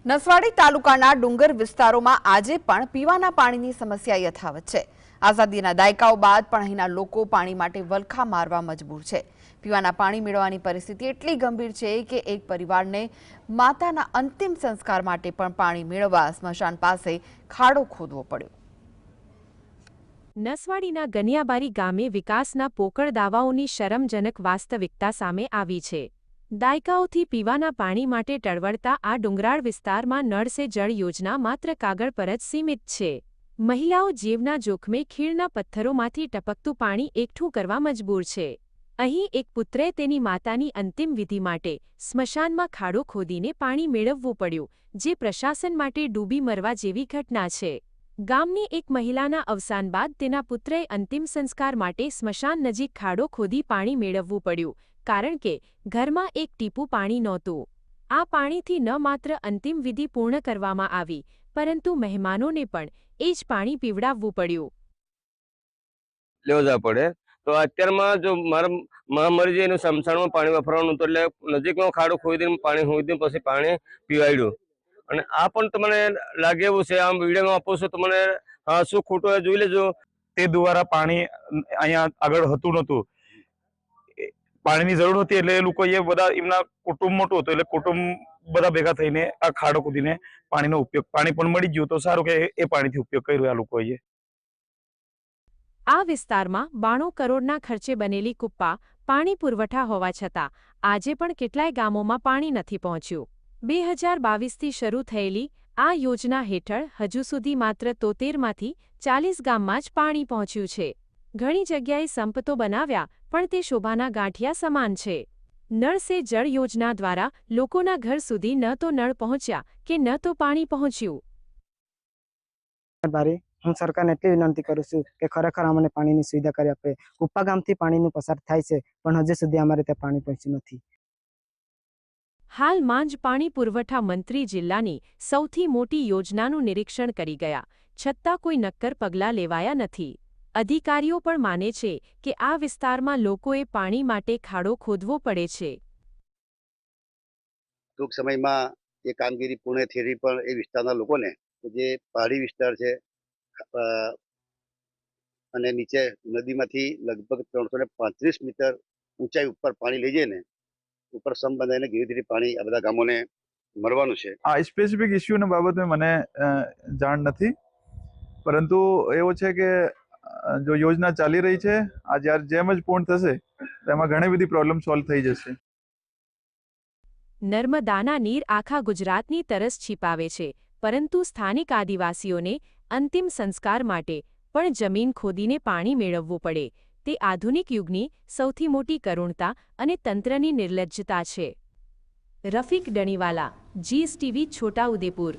નસવાડી તાલુકાના ડુંગર વિસ્તારોમાં આજે પણ પીવાના પાણીની સમસ્યા યથાવત છે। આઝાદીના દાયકાઓ બાદ પણ અહીંના લોકો પાણી માટે વલખા મારવા મજબૂર છે। પીવાના પાણી મેળવવાની પરિસ્થિતિ એટલી ગંભીર છે કે એક પરિવારને માતાના અંતિમ સંસ્કાર માટે પણ પાણી મેળવવા સ્મશાન પાસે ખાડો ખોદવો પડ્યો। નસવાડીના ગનિયાબારી ગામે વિકાસના પોકળ દાવાઓની શરમજનક વાસ્તવિકતા સામે આવી છે। દાયકાઓથી પીવાના પાણી માટે ટળવળતા આ ડુંગરાળ વિસ્તારમાં નળ સે જળ યોજના માત્ર કાગળ પર જ સીમિત છે। મહિલાઓ જીવના જોખમે ખીણના પથ્થરોમાંથી ટપકતું પાણી એકઠું કરવા મજબૂર છે। અહીં એક પુત્રે તેની માતાની અંતિમ વિધિ માટે સ્મશાનમાં ખાડો ખોદીને પાણી મેળવવું પડ્યું, જે પ્રશાસન માટે ડૂબી મરવા જેવી ઘટના છે। ગામની એક મહિલાના અવસાન બાદ તેના પુત્રએ અંતિમ સંસ્કાર માટે સ્મશાન નજીક ખાડો ખોદી પાણી મેળવવું પડ્યું, કારણ કે ઘરમાં એક ટીપું પાણી નહોતું। આ પાણીથી ન માત્ર અંતિમ વિધિ પૂર્ણ કરવામાં આવી, પરંતુ મહેમાનોને પણ એ જ પાણી પીવડાવવું પડ્યું। લેવા પડે તો અત્યારમાં જો મારા મરી જાય એનું સમસાણમાં પાણી વાપરવાનું તો એટલે નજીકનો ખાડો ખોદીને પાણી ખોદીને પછી પાણી પીવાડ્યું। અને આ પણ તમને લાગે એવું છે, આમ વિડીયોમાં આપો છો તો મને શું ખોટું જોઈ લેજો। તે દ્વારા પાણી અહીંયા આગળ હતું નહોતું, પાણીની જરૂર હતી એટલે એ લોકોએ બધા એમના કુટુંબ મોટું હતું એટલે કુટુંબ બધા ભેગા થઈને આ ખાડો ખોદીને પાણીનો ઉપયોગ, પાણી પણ મળી ગયું તો સારું કે એ પાણીથી ઉપયોગ કર્યો આ લોકોએ। આ વિસ્તારમાં 92 કરોડના ખર્ચે બનેલી કુપ્પા પાણી પુરવઠા હોવા છતાં આજે પણ કેટલાય ગામોમાં પાણી નથી પહોંચ્યું। 2022થી શરૂ થયેલી આ યોજના હેઠળ હજુ સુધી માત્ર 73માંથી 40 ગામમાં જ પાણી પહોંચ્યું છે। ઘણી જગ્યાએ સંપ તો બનાવ્યા, પણ તે શોભાના ગાંઠિયા સમાન છે। નળ સે જળ યોજના દ્વારા લોકોના ઘર સુધી ન તો નળ પહોંચ્યા કે ન તો પાણી પહોંચ્યું। હું સરકારને એટલી વિનંતી કરું છું કે ખરેખર અમને પાણીની સુવિધા કરી આપે। કુપ્પા ગામથી પાણીનું પસાર થાય છે, પણ હજુ સુધી અમારે ત્યાં પાણી પહોંચ્યું નથી। હાલ માંજ પાણી પુરવઠા મંત્રી જિલ્લાની સૌથી મોટી યોજનાનું નિરીક્ષણ કરી ગયા, છતાં કોઈ નક્કર પગલાં લેવાયા નથી। અધિકારીઓ પણ માને છે કે આ વિસ્તારમાં લોકોએ પાણી માટે ખાડો ખોદવો પડે છે। ટૂંક સમયમાં એ કામગીરી પૂર્ણ થયેલી પણ એ વિસ્તારના લોકોને, જે પહાડી વિસ્તાર છે અને નીચે નદીમાંથી લગભગ 335 મીટર ઊંચાઈ ઉપર પાણી લઈ જઈને ઉપર સમ બનાવીને ધીરે ધીરે પાણી આ બધા ગામોને મળવાનું છે। આ સ્પેસિફિક ઇસ્યુના બાબતે મને જાણ નથી, પરંતુ એવું છે કે જો યોજના ચાલી રહી છે, આ જ્યારે જેમ જ પૂર્ણ થશે તેમાં ઘણી બધી પ્રોબ્લેમ સોલ્વ થઈ જશે। નર્મદાના નીર આખા ગુજરાતની તરસ છીપાવે છે, પરંતુ સ્થાનિક આદિવાસીઓને અંતિમ સંસ્કાર માટે પણ જમીન ખોદીને પાણી મેળવવું પડે, તે આધુનિક યુગની સૌથી મોટી કરુણતા અને તંત્રની નિર્લજ્જતા છે। રફીક ડણીવાલા, GSTV, છોટા ઉદેપુર।